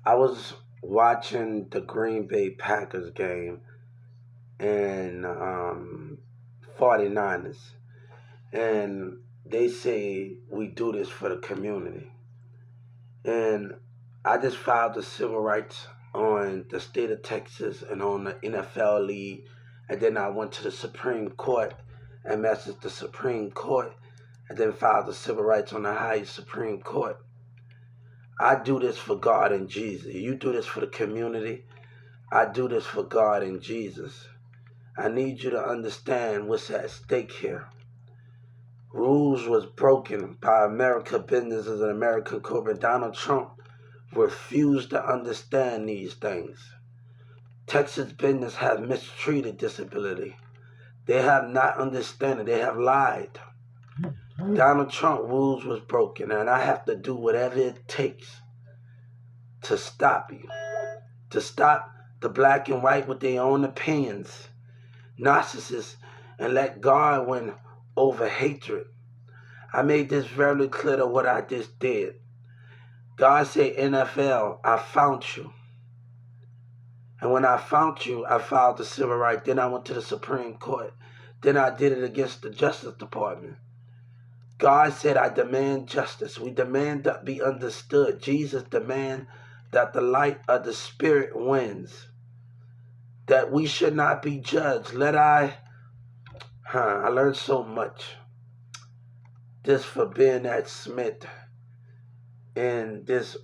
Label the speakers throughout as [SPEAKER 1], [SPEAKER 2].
[SPEAKER 1] I was watching the Green Bay Packers game and 49ers, and they say we do this for the community. And I just filed the civil rights on the state of Texas and on the NFL league, and then I went to the Supreme Court and messaged the Supreme Court, and then filed the civil rights on the highest Supreme Court. I do this for God and Jesus. You do this for the community. I do this for God and Jesus. I need you to understand what's at stake here. Rules was broken by American businesses and American corporate. Donald Trump refused to understand these things. Texas business have mistreated disability. They have not understood it. They have lied. Donald Trump rules was broken, and I have to do whatever it takes to stop you, to stop the black and white with their own opinions, narcissists, and let God win over hatred. I made this very clear to what I just did. God said, NFL, I found you. And when I found you, I filed the civil rights. Then I went to the Supreme Court. Then I did it against the Justice Department. God said, I demand justice. We demand that be understood. Jesus demand that the light of the Spirit wins. That we should not be judged. I learned so much just for being at Smith and this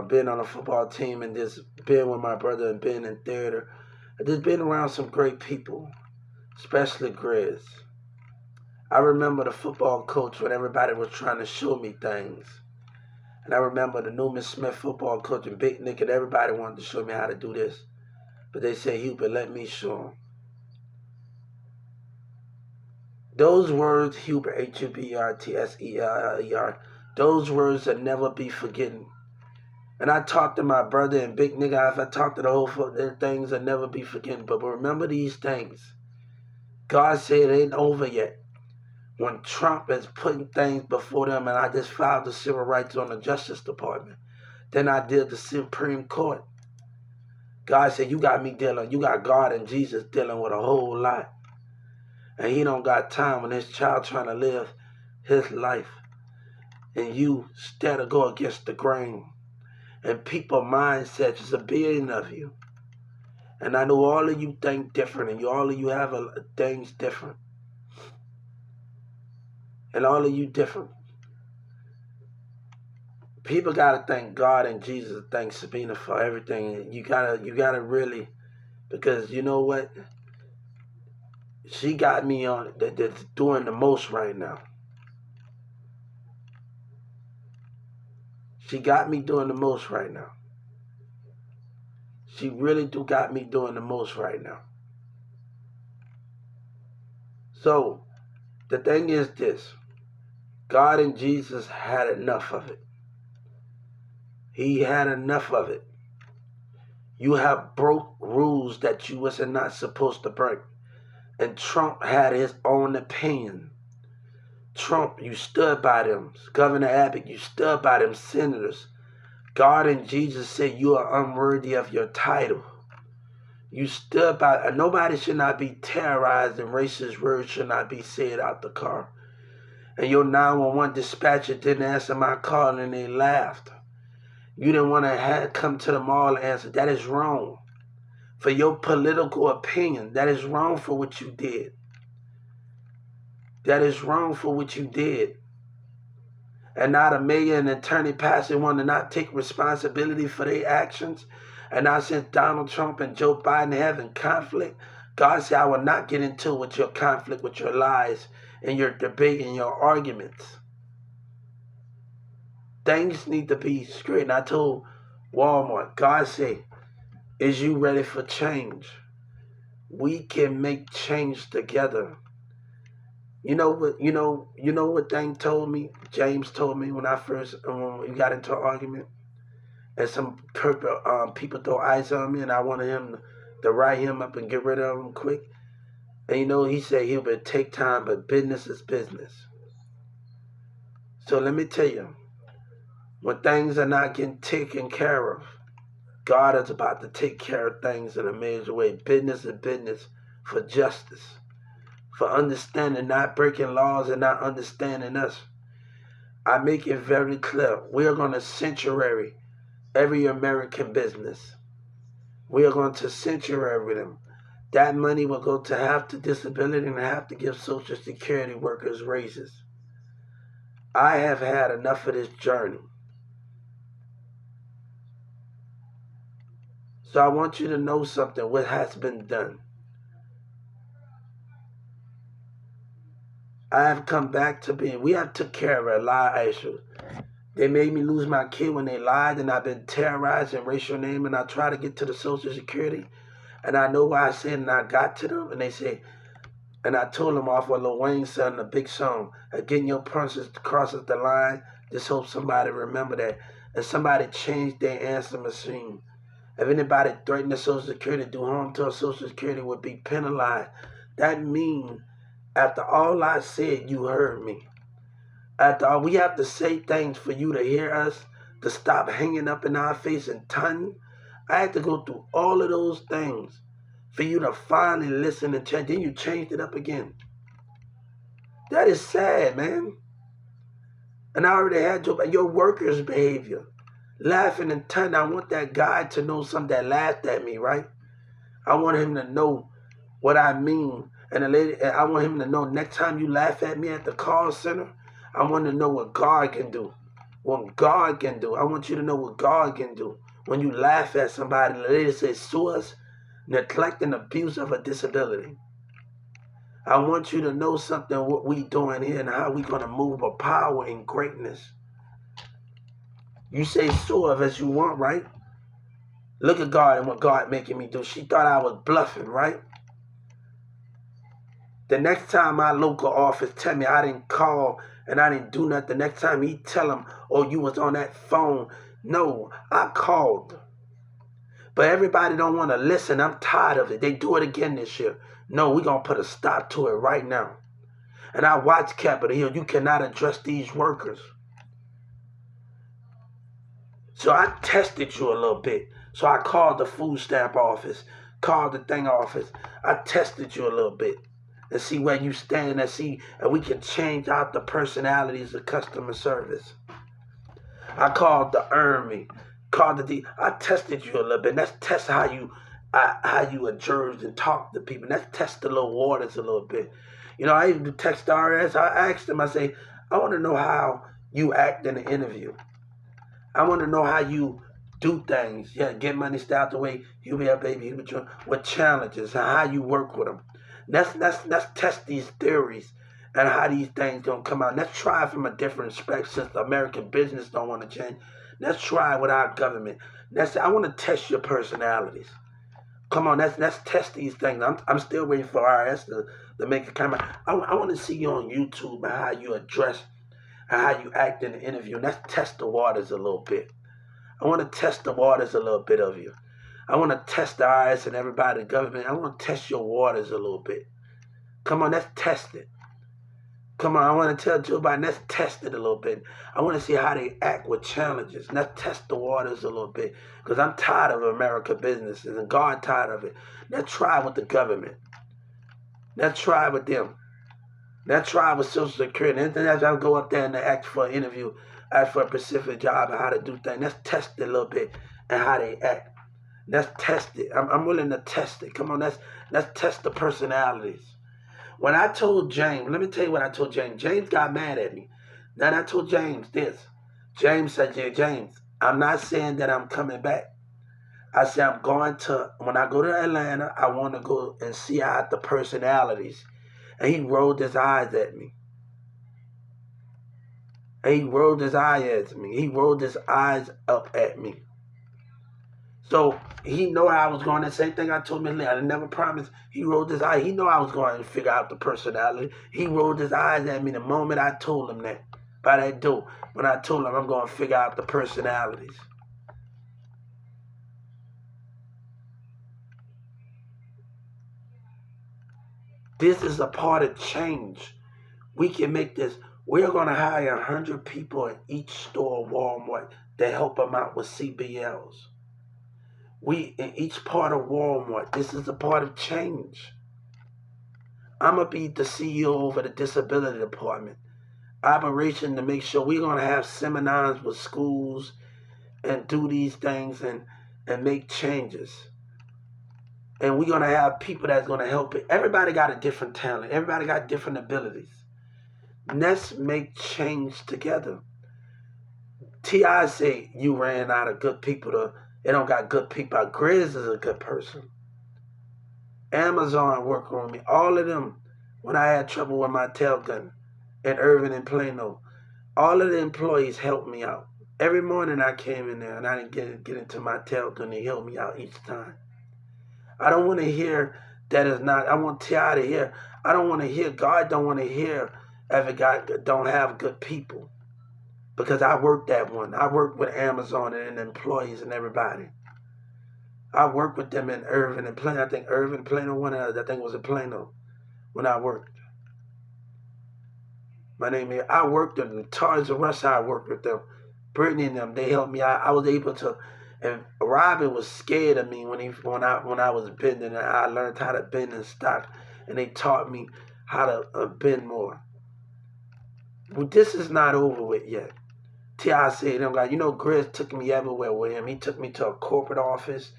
[SPEAKER 1] being on a football team and just being with my brother and being in theater. I just been around some great people, especially Grizz. I remember the football coach when everybody was trying to show me things. And I remember the Newman Smith football coach and Big Nick and everybody wanted to show me how to do this. But they said, Hubert, let me show them. Those words, Hubert, Hubertseller, those words will never be forgotten. And I talked to my brother and Big Nigga, if I talked to the whole their things will never be forgotten. But remember these things. God said it ain't over yet. When Trump is putting things before them, and I just filed the civil rights on the Justice Department. Then I did the Supreme Court. God said, you got God and Jesus dealing with a whole lot. And he don't got time when his child trying to live his life. And you instead of go against the grain. And people mindsets, is a billion of you. And I know all of you think different, and all of you have things different. And all of you different. People gotta thank God and Jesus, thank Sabina for everything. You gotta really, because you know what? She got me on that's doing the most right now. She got me doing the most right now. She really do got me doing the most right now. So the thing is this. God and Jesus had enough of it. He had enough of it. You have broke rules that you was not supposed to break. And Trump had his own opinion. Trump, you stood by them. Governor Abbott, you stood by them senators. God and Jesus said you are unworthy of your title. You stood by, nobody should not be terrorized and racist words should not be said out the car. And your 911 dispatcher didn't answer my call and they laughed. You didn't want to come to the mall and answer. That is wrong. For your political opinion, that is wrong for what you did. That is wrong for what you did. And now the mayor and attorney pastor want to not take responsibility for their actions. And now since Donald Trump and Joe Biden having conflict, God said, I will not get into with your conflict, with your lies and your debate and your arguments. Things need to be straight. And I told Walmart, God said, is you ready for change? We can make change together. You know what thing told me? James told me when we got into an argument, and some people throw ice on me, and I wanted him to write him up and get rid of him quick. And he said he would take time, but business is business. So let me tell you, When things are not getting taken care of, God is about to take care of things in a major way. Business is business for justice, for understanding, not breaking laws and not understanding us. I make it very clear. We are going to sanctuary every American business. We are going to sanctuary them. That money will go to half the disability and half to give Social Security workers raises. I have had enough of this journey. So I want you to know something, what has been done. I have come back to being, we have took care of a lot of issues. They made me lose my kid when they lied, and I've been terrorized and racial name, and I try to get to the Social Security. And I know why I said, and I got to them, and they say, and I told them off what Lil Wayne said in a big song, getting your punches crosses the line. Just hope somebody remember that. And somebody changed their answer machine. If anybody threatened the Social Security to do harm to a Social Security would be penalized. That means, after all I said, you heard me. After all, we have to say things for you to hear us, to stop hanging up in our face and tongue. I had to go through all of those things for you to finally listen and change. Then you changed it up again. That is sad, man. And I already had your workers' behavior. Laughing and tongue. I want that guy to know something that laughed at me, right? I want him to know what I mean. And I want him to know next time you laugh at me at the call center, I want to know what God can do. What God can do. I want you to know what God can do. When you laugh at somebody, the lady says, sue us, neglect and abuse of a disability. I want you to know something, what we doing here and how we going to move a power and greatness. You say sue us as you want, right? Look at God and what God making me do. She thought I was bluffing, right? The next time my local office tell me I didn't call and I didn't do nothing, the next time he tell them, oh, you was on that phone. No, I called. But everybody don't want to listen. I'm tired of it. They do it again this year. No, we're going to put a stop to it right now. And I watch Capitol Hill. You cannot address these workers. So I tested you a little bit. So I called the food stamp office, called the thing office. I tested you a little bit and see where you stand and we can change out the personalities of customer service. I called the Army, I tested you a little bit. Let's test how you adjure and talk to people. Let's test the little waters a little bit. You know, I even do text RS. I asked them, I say, I want to know how you act in an interview. I want to know how you do things. Yeah, get money, stay out the way. You be a baby with challenges and how you work with them. Let's test these theories and how these things gonna come out. Let's try from a different spec since the American business don't want to change. Let's try with our government. I want to test your personalities. Come on, let's test these things. I'm still waiting for RS to make a comment. I want to see you on YouTube and how you address and how you act in the interview. Let's test the waters a little bit. I want to test the waters a little bit of you. I want to test the RS and everybody, the government. I want to test your waters a little bit. Come on, let's test it. Come on, I want to tell Joe Biden, let's test it a little bit. I want to see how they act with challenges. Let's test the waters a little bit. Because I'm tired of America businesses and God tired of it. Let's try with the government. Let's try with them. Let's try with Social Security. Anything else, I'll go up there and ask for an interview, ask for a specific job and how to do things. Let's test it a little bit and how they act. Let's test it. I'm willing to test it. Come on, let's test the personalities. When I told James, let me tell you what I told James. James got mad at me. Then I told James this. James said, James, I'm not saying that I'm coming back. I said I'm going to, when I go to Atlanta, I want to go and see out the personalities. And he rolled his eyes at me. And he rolled his eyes at me. He rolled his eyes up at me. So he know I was going. The same thing I told him. I never promised. He rolled his eye. He know I was going to figure out the personality. He rolled his eyes at me the moment I told him that. By that door, when I told him I'm going to figure out the personalities. This is a part of change. We can make this. We're going to hire 100 people in each store, Walmart, to help them out with CBLs. We, in each part of Walmart, this is a part of change. I'm going to be the CEO over the disability department. Operation to make sure we're going to have seminars with schools and do these things and make changes. And we're going to have people that's going to help it. Everybody got a different talent. Everybody got different abilities. Let's make change together. T.I. say you ran out of good people. They don't got good people. Grizz is a good person. Amazon working on me. All of them, when I had trouble with my tail gun in Irving and Plano, all of the employees helped me out. Every morning I came in there and I didn't get into my tail gun. They helped me out each time. I don't want to hear that is not. I want T.I. to hear. I don't want to hear. God don't want to hear if God don't have good people. Because I worked that one. I worked with Amazon and employees and everybody. I worked with them in Irving and Plano. I think Irving, Plano, one of I think it was in Plano when I worked. My name is. I worked with them. Toys R Us. I worked with them. Brittany and them. They helped me out. I was able to. And Robin was scared of me when I was bending. And I learned how to bend and stock, and they taught me how to bend more. Well, this is not over with yet. T.I. said, Grizz took me everywhere with him. He took me to a corporate office.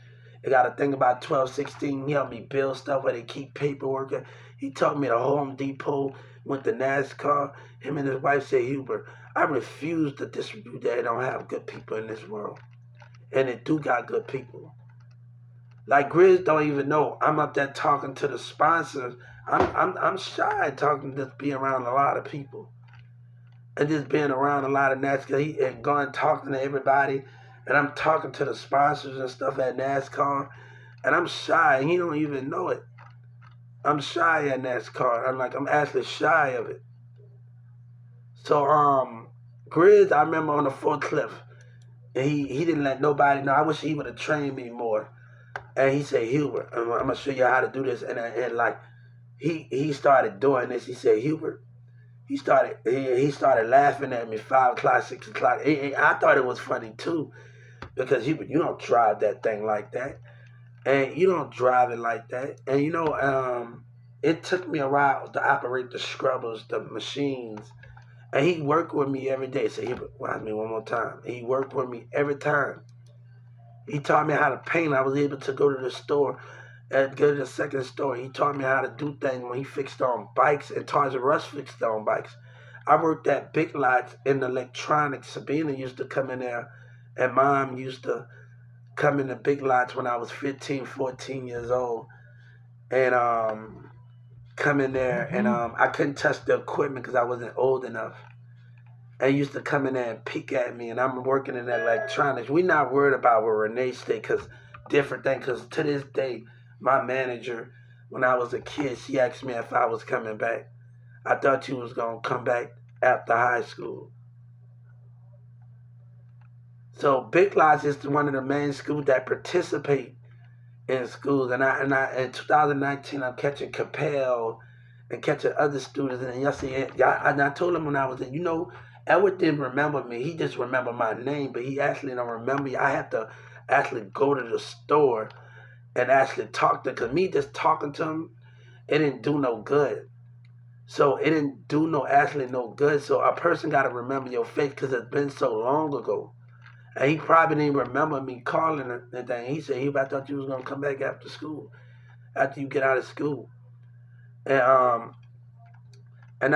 [SPEAKER 1] They got a thing about 1216. He helped me build stuff where they keep paperwork. He took me to Home Depot, went to NASCAR. Him and his wife said, Hubert, I refuse to distribute that. They don't have good people in this world. And it do got good people. Like Grizz don't even know. I'm up there talking to the sponsors. I'm shy talking, just being around a lot of people. And just being around a lot of NASCAR and going talking to everybody. And I'm talking to the sponsors and stuff at NASCAR. And I'm shy, and he don't even know it. I'm shy at NASCAR. I'm actually shy of it. So, Grizz, I remember on the forklift, and he didn't let nobody know. I wish he would have trained me more. And he said, Hubert, I'm going to show you how to do this. And he started doing this. He said, Hubert, he started laughing at me 5 o'clock, 6 o'clock. I thought it was funny too, because you don't drive that thing like that, and you don't drive it like that. And it took me a while to operate the scrubbers, the machines, and he worked with me every day. So he watch me one more time. He worked with me every time. He taught me how to paint. I was able to go to the store and go to the second store. He taught me how to do things when he fixed on bikes, and Toys R Us fixed on bikes. I worked at Big Lots in the electronics. Sabina used to come in there, and Mom used to come in the Big Lots when I was 15, 14 years old, and come in there, and I couldn't touch the equipment because I wasn't old enough. And used to come in there and peek at me, and I'm working in electronics. We're not worried about where Renee stayed, because different thing, because to this day, my manager, when I was a kid, she asked me if I was coming back. I thought you was going to come back after high school. So Big Lots is one of the main schools that participate in schools. And in 2019, I'm catching Capel and catching other students. And yesterday, I told him when I was in, Edward didn't remember me. He just remembered my name, but he actually don't remember me. I have to actually go to the store and actually talk to him, because me just talking to him, it didn't do no good. So it didn't do no good. So a person got to remember your face, because it's been so long ago. And he probably didn't remember me calling and thing. He said, I thought you was going to come back after school, after you get out of school. And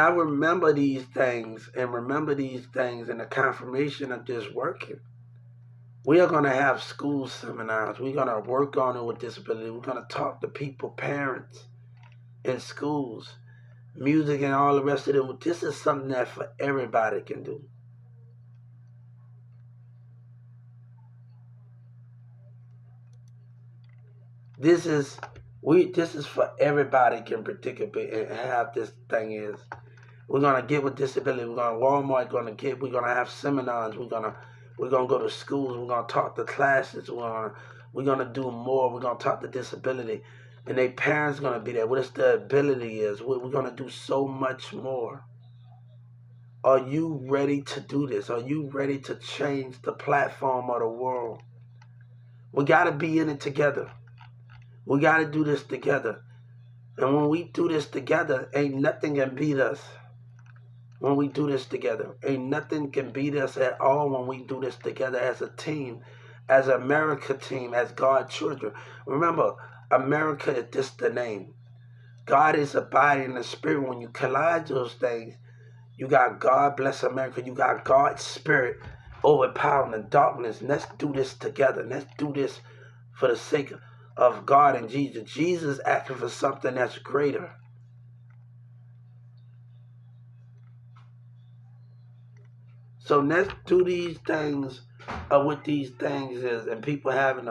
[SPEAKER 1] I remember these things, and the confirmation of this working. We are going to have school seminars. We're going to work on it with disability. We're going to talk to people, parents in schools, music and all the rest of them. This is something that for everybody can do. This is for everybody can participate and have this thing is. We're gonna get with disability. We're gonna Walmart. We're gonna have seminars. We're gonna go to schools. We're gonna talk to classes. We're gonna do more. We're gonna talk to disability, and their parents gonna be there. What the ability is. We're gonna do so much more. Are you ready to do this? Are you ready to change the platform of the world? We got to be in it together. We got to do this together. And when we do this together, ain't nothing can beat us. When we do this together, ain't nothing can beat us at all when we do this together as a team, as an America team, as God's children. Remember, America is just the name. God is abiding in the spirit. When you collide those things, you got God bless America. You got God's spirit overpowering the darkness. Let's do this together. Let's do this for the sake of God and Jesus. Jesus asking for something that's greater. So let's do these things. What these things is, and people having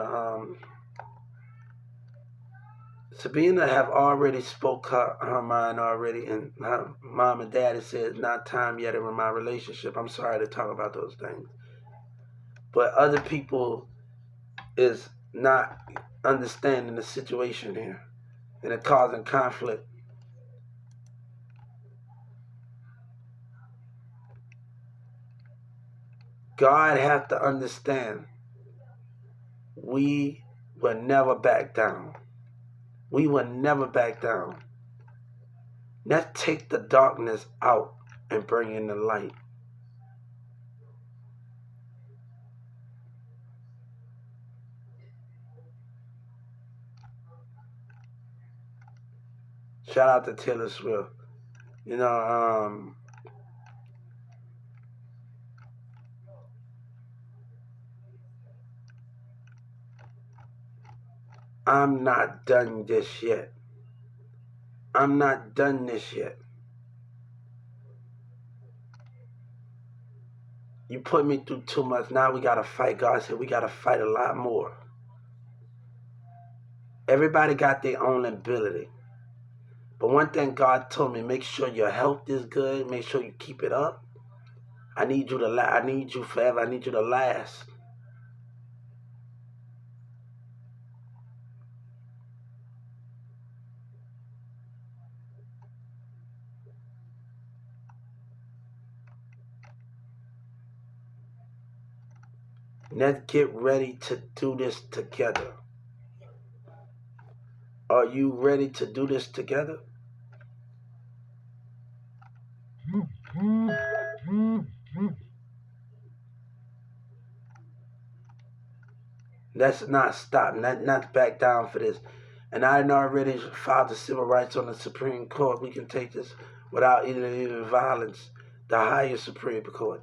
[SPEAKER 1] Sabina have already spoke her mind already, and her mom and daddy said it's not time yet in my relationship. I'm sorry to talk about those things, but other people is not understanding the situation here, and it causing conflict. God have to understand we will never back down. We will never back down. Let's take the darkness out and bring in the light. Shout out to Taylor Swift. You know, I'm not done this yet. I'm not done this yet. You put me through too much. Now we gotta fight. God said we gotta fight a lot more. Everybody got their own ability. But one thing God told me, make sure your health is good. Make sure you keep it up. I need you to I need you forever. I need you to last. Let's get ready to do this together. Are you ready to do this together? Let's not stop, not back down for this. And I already filed the civil rights on the Supreme Court. We can take this without even violence. The highest Supreme Court.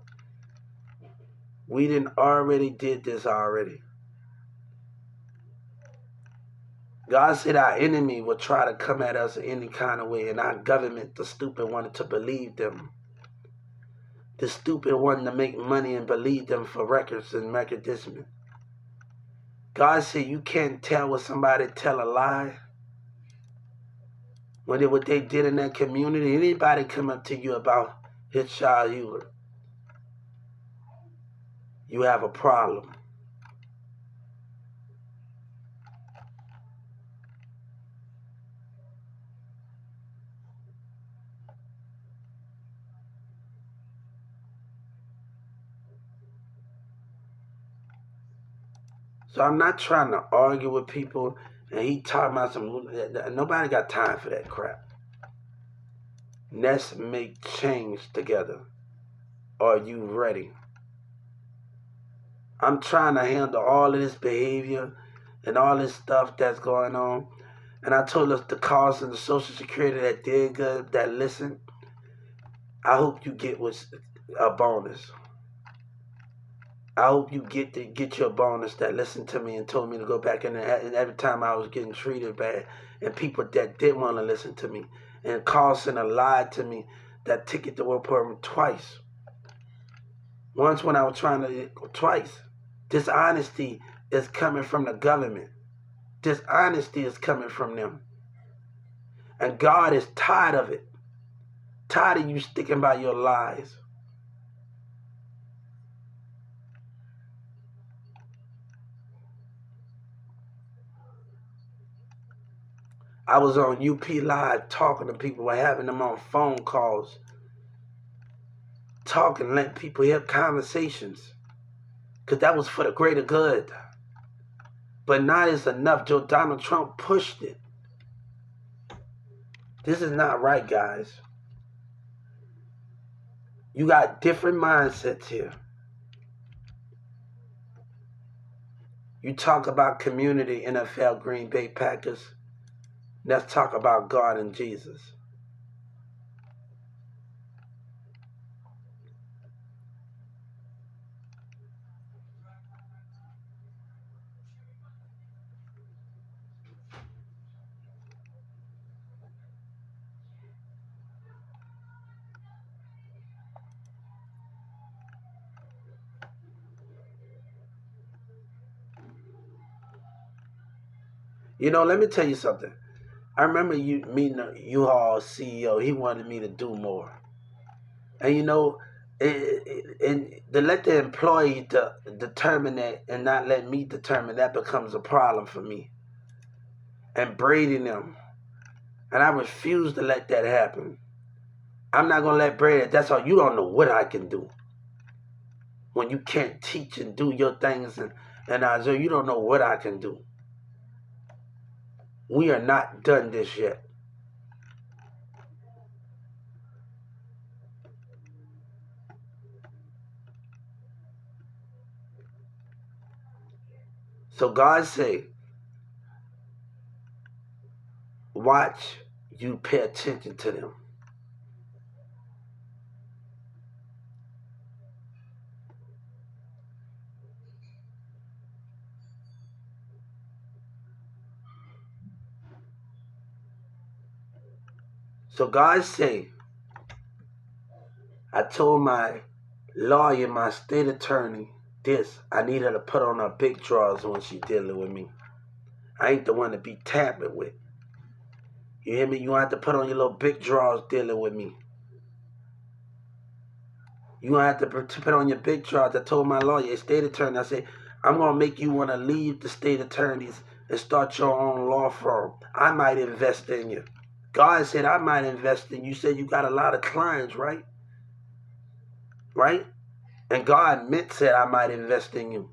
[SPEAKER 1] We didn't already did this already. God said our enemy would try to come at us in any kind of way, and our government, the stupid, wanted to believe them. The stupid wanted to make money and believe them for records and recognition. God said you can't tell what somebody tell a lie. What they did in that community, anybody come up to you about his child Hubert, you have a problem. So I'm not trying to argue with people, and he talking about some, nobody got time for that crap. Let's make change together. Are you ready? I'm trying to handle all of this behavior and all this stuff that's going on. And I told us the cause and the Social Security that did good, that listen, I hope you get what's a bonus. I hope you get your bonus that listened to me and told me to go back in there. And every time I was getting treated bad, and people that didn't want to listen to me, and Carlson lied to me, that ticket to work permit twice. Once when I was trying to, twice. Dishonesty is coming from the government. Dishonesty is coming from them. And God is tired of it. Tired of you sticking by your lies. I was on UP Live talking to people, having them on phone calls, talking, letting people hear conversations, because that was for the greater good. But not is enough. Donald Trump pushed it. This is not right, guys. You got different mindsets here. You talk about community, NFL, Green Bay Packers. Let's talk about God and Jesus. You know, let me tell you something. I remember you meeting the U-Haul CEO. He wanted me to do more. And you know, and to let the employee determine that and not let me determine that becomes a problem for me. And braiding them. And I refuse to let that happen. I'm not going to let braid it. That's all. You don't know what I can do. When you can't teach and do your things and Isaiah, you don't know what I can do. We are not done this yet. So God say, watch you pay attention to them. So God say, I told my lawyer, my state attorney, this. I need her to put on her big drawers when she dealing with me. I ain't the one to be tampered with. You hear me? You don't have to put on your little big drawers dealing with me. You don't have to put on your big drawers. I told my lawyer, state attorney, I said, I'm going to make you want to leave the state attorneys and start your own law firm. I might invest in you. God said, I might invest in you. You said you got a lot of clients, right? Right? And God said I might invest in you.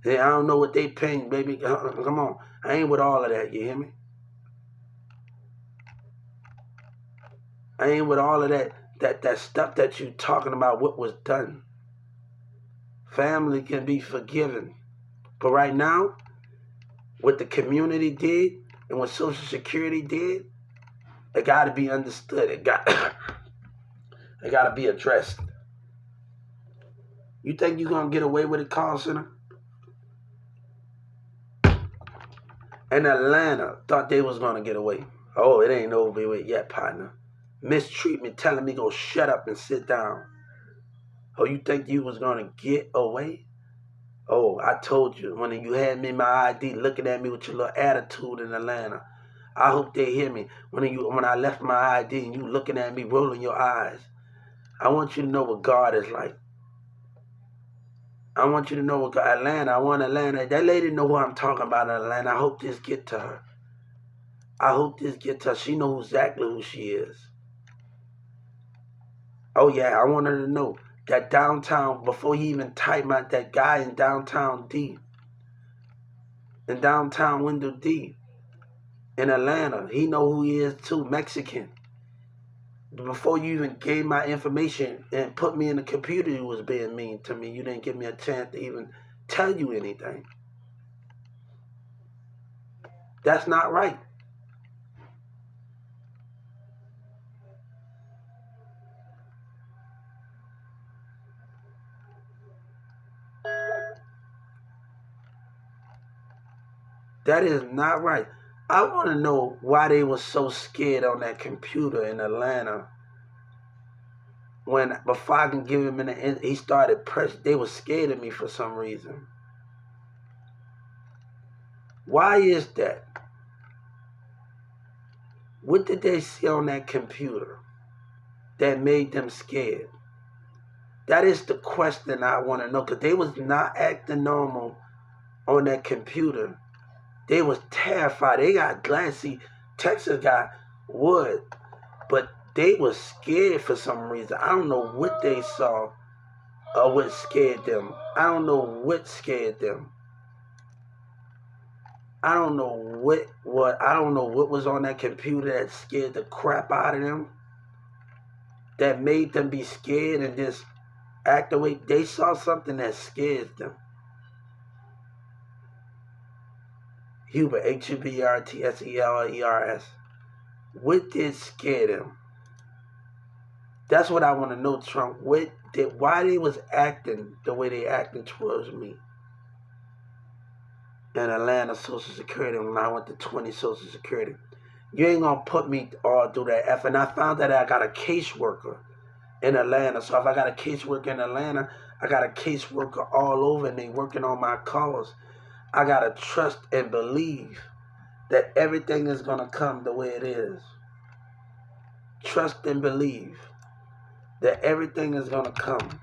[SPEAKER 1] Hey, I don't know what they paying, baby. Come on. I ain't with all of that. You hear me? I ain't with all of that stuff that you talking about what was done. Family can be forgiven. But right now, what the community did and what Social Security did, it got to be understood. It got to be addressed. You think you're going to get away with it, call center? And Atlanta thought they was going to get away. Oh, it ain't over with yet, partner. Mistreatment, telling me go shut up and sit down. Oh, you think you was going to get away? Oh, I told you, when you had me my ID looking at me with your little attitude in Atlanta. I hope they hear me. When I left my ID and you looking at me rolling your eyes. I want you to know what God is like. I want you to know what God, Atlanta. I want Atlanta. That lady know who I'm talking about in Atlanta. I hope this get to her. I hope this get to her. She knows exactly who she is. Oh yeah, I want her to know that downtown, before he even typed out that guy in downtown D, in downtown Window D, in Atlanta, he know who he is too, Mexican. Before you even gave my information and put me in the computer, you was being mean to me. You didn't give me a chance to even tell you anything. That's not right. That is not right. I want to know why they were so scared on that computer in Atlanta. When before I can give him he started pressing. They were scared of me for some reason. Why is that? What did they see on that computer that made them scared? That is the question I want to know, because they was not acting normal on that computer. They was terrified. They got glassy. Texas got wood, but they was scared for some reason. I don't know what they saw or what scared them. I don't know what scared them. I don't know what was on that computer that scared the crap out of them, that made them be scared and just act the way they saw something that scares them. Hubert, HUBERTSELERS. What did scare them? That's what I want to know, Trump. Why they was acting the way they acting towards me in Atlanta Social Security when I went to 20 Social Security. You ain't gonna put me all through that effort. And I found that I got a caseworker in Atlanta. So if I got a caseworker in Atlanta, I got a caseworker all over and they working on my cause. I gotta trust and believe that everything is gonna come the way it is. Trust and believe that everything is gonna come.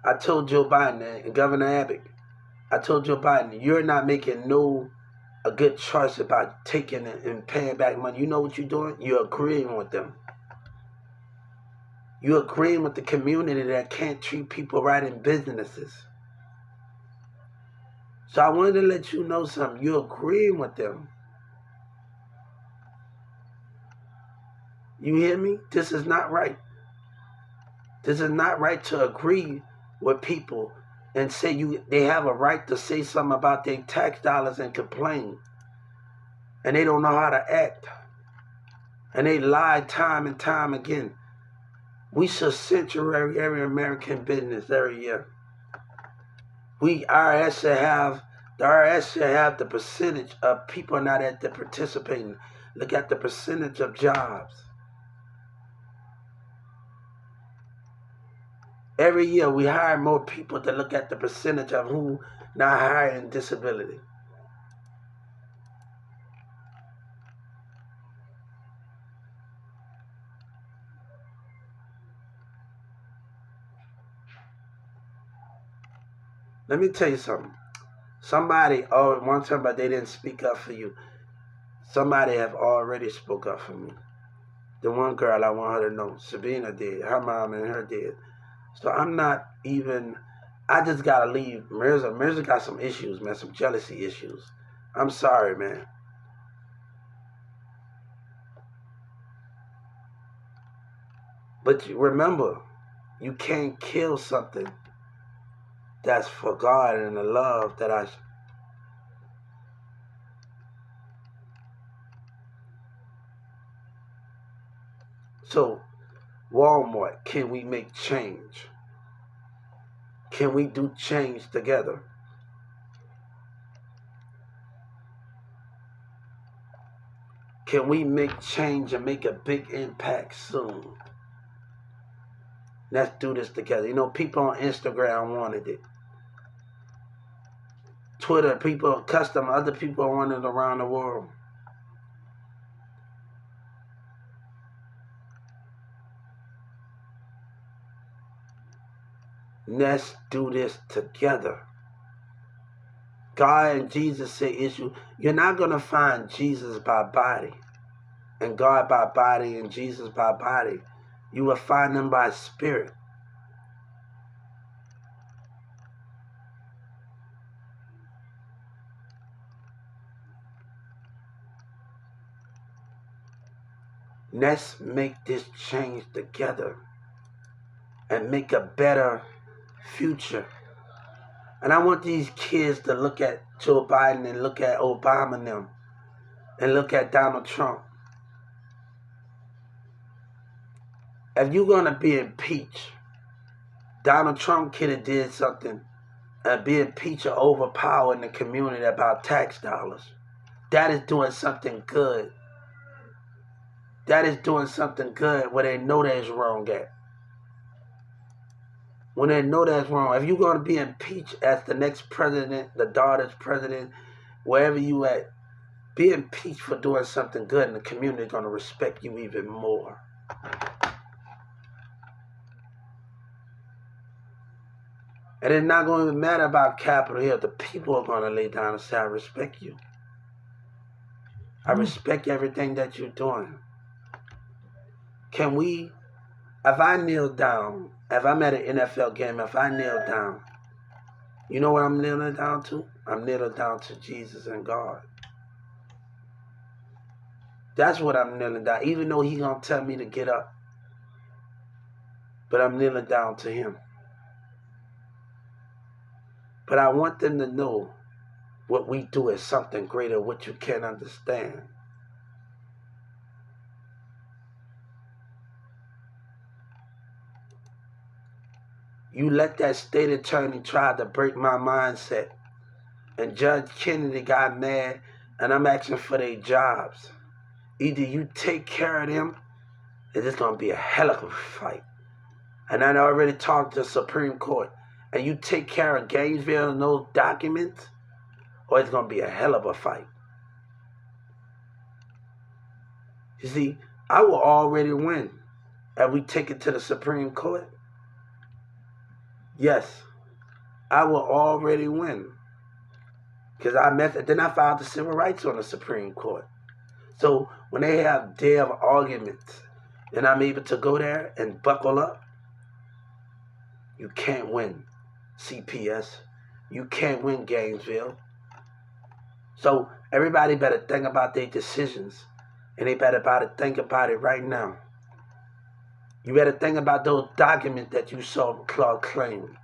[SPEAKER 1] I told Joe Biden and Governor Abbott, I told Joe Biden, you're not making a good choice about taking it and paying back money. You know what you're doing? You're agreeing with them. You're agreeing with the community that can't treat people right in businesses. So I wanted to let you know something. You're agreeing with them. You hear me? This is not right. This is not right to agree with people and say they have a right to say something about their tax dollars and complain. And they don't know how to act. And they lie time and time again. We should censure every American business every year. The IRS should have the percentage of people not at the participating. Look at the percentage of jobs. Every year we hire more people to look at the percentage of who not hiring disability. Let me tell you something. Somebody, one time, but they didn't speak up for you. Somebody have already spoke up for me. The one girl, I want her to know, Sabina did. Her mom and her did. So I'm not even, I just gotta leave. Mirza got some issues, man, some jealousy issues. I'm sorry, man. But remember, you can't kill something that's for God and the love that I. So, Walmart, can we make change? Can we do change together? Can we make change and make a big impact soon? Let's do this together. You know, people on Instagram wanted it. Twitter, people, other people wanted it around the world. Let's do this together. God and Jesus say you're not going to find Jesus by body and God by body and Jesus by body. You will find them by spirit. Let's make this change together and make a better future. And I want these kids to look at Joe Biden and look at Obama and them and look at Donald Trump. If you're going to be impeached, Donald Trump could have did something and be impeached or overpower in the community about tax dollars. That is doing something good. That is doing something good where they know that's wrong at. When they know that's wrong. If you're going to be impeached as the next president, the daughter's president, wherever you at, be impeached for doing something good and the community is going to respect you even more. And it's not going to matter about Capitol Hill. The people are going to lay down and say, I respect you. I respect everything that you're doing. Can we, if I kneel down, if I'm at an NFL game, if I kneel down, you know what I'm kneeling down to? I'm kneeling down to Jesus and God. That's what I'm kneeling down, even though He gonna tell me to get up. But I'm kneeling down to Him. But I want them to know what we do is something greater, what you can't understand. You let that state attorney try to break my mindset. And Judge Kennedy got mad, and I'm asking for their jobs. Either you take care of them, and it's going to be a hell of a fight. And I already talked to the Supreme Court. And you take care of Gainesville and those documents, or it's going to be a hell of a fight. You see, I will already win if we take it to the Supreme Court. Yes, I will already win. Because then I filed the civil rights on the Supreme Court. So when they have day of arguments and I'm able to go there and buckle up, you can't win CPS. You can't win Gainesville. So everybody better think about their decisions, and they better think about it right now. You better think about those documents that you saw Claude claim.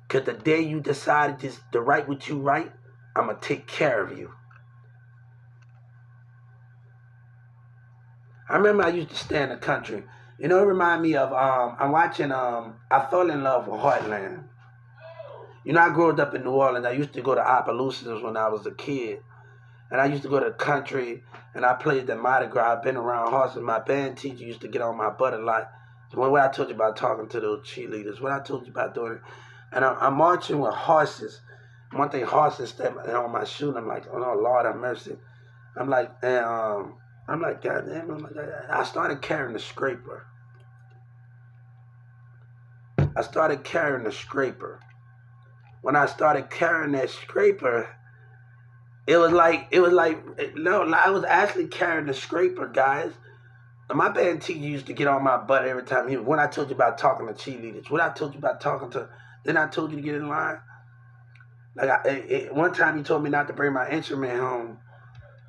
[SPEAKER 1] Because the day you decided to write what you write, I'm going to take care of you. I remember I used to stay in the country. You know, it reminded me of, I'm watching, I fell in love with Heartland. You know, I grew up in New Orleans. I used to go to Opelousas when I was a kid. And I used to go to the country, and I played the Mardi Gras. I've been around horses. My band teacher used to get on my butt a lot. What I told you about talking to those cheerleaders, what I told you about doing it. And I'm marching with horses. One thing, horses step on my shoe, and I'm like, oh, no, Lord have mercy. I'm like, God damn. I started carrying the scraper. When I started carrying that scraper, I was actually carrying the scraper, guys. My band teacher used to get on my butt every time. When I told you about talking to cheerleaders, when I told you about talking to, then I told you to get in line. Like one time he told me not to bring my instrument home,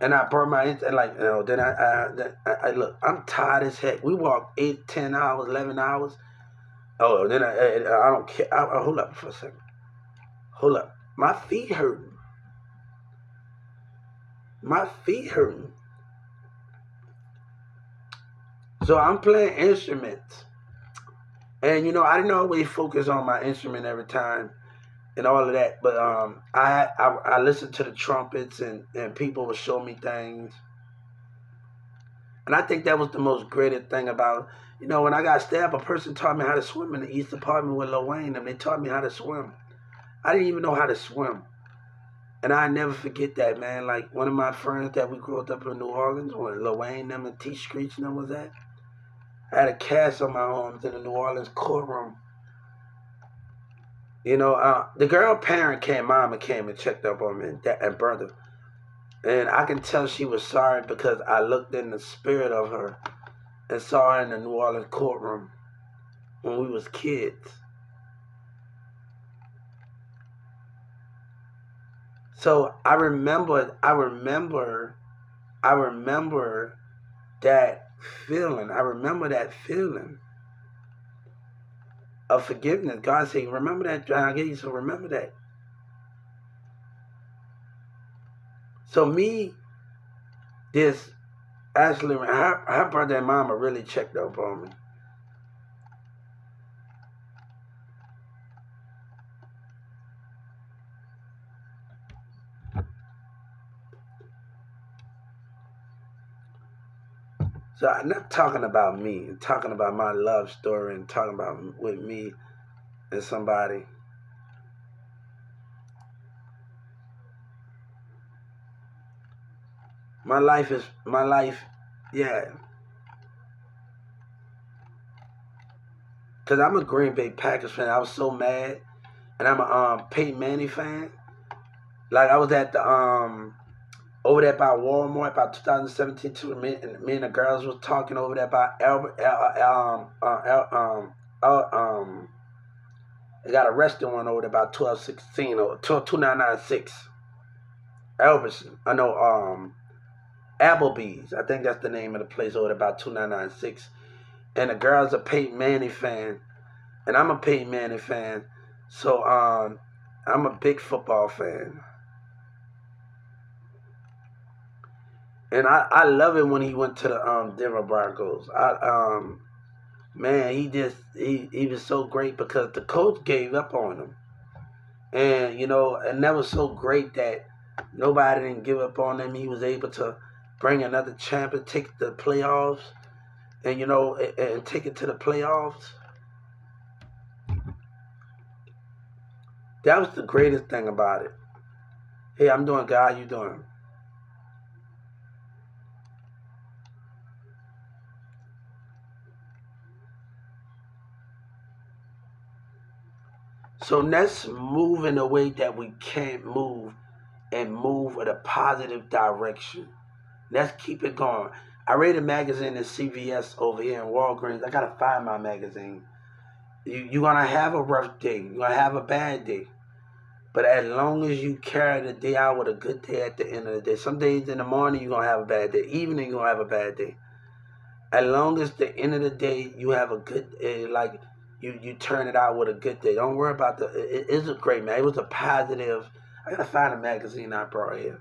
[SPEAKER 1] and I brought my instrument. Then I look. I'm tired as heck. We walked 8, 10 hours, 11 hours. Oh, then I don't care. Hold up for a second. Hold up. My feet hurting. So I'm playing instruments. And, I didn't always focus on my instrument every time and all of that. But I listened to the trumpets, and people would show me things. And I think that was the most greatest thing about, when I got stabbed, a person taught me how to swim in the East Department with Lil Wayne, and they taught me how to swim. I didn't even know how to swim. And I never forget that, man. Like, one of my friends that we grew up in New Orleans, when Lil Wayne them and T Screech and them was at, I had a cast on my arms in the New Orleans courtroom. The girl mama came and checked up on me and brother. And I can tell she was sorry because I looked in the spirit of her and saw her in the New Orleans courtroom when we was kids. So I remember that feeling. I remember that feeling of forgiveness. God said, remember that, John, I gave you, so remember that. So Ashley, her brother and mama really checked up on me. So I'm not talking about me. I'm talking about my love story and talking about with me and somebody. My life, yeah. Because I'm a Green Bay Packers fan. I was so mad. And I'm a Peyton Manning fan. Like, I was at the over there by Walmart, about 2017. Me and the girls was talking over there by Albert. They got a restaurant over there about 1216 or 2996. Albertson. I know Applebee's. I think that's the name of the place over there about 2996. And the girl's a Peyton Manning fan, and I'm a Peyton Manning fan. So I'm a big football fan. And I love it when he went to the Denver Broncos. Man, he was so great because the coach gave up on him. And and that was so great that nobody didn't give up on him. He was able to bring another champion, take the playoffs, and and take it to the playoffs. That was the greatest thing about it. Hey, I'm doing good. How you doing? So let's move in a way that we can't move and move in a positive direction. Let's keep it going. I read a magazine in CVS over here in Walgreens. I gotta find my magazine. You're gonna have a rough day. You're gonna have a bad day. But as long as you carry the day out with a good day at the end of the day, some days in the morning you're gonna have a bad day. Evening you're gonna have a bad day. As long as the end of the day you have a good like you turn it out with a good day. Don't worry about it's a great man. It was a positive. I gotta find a magazine I brought here.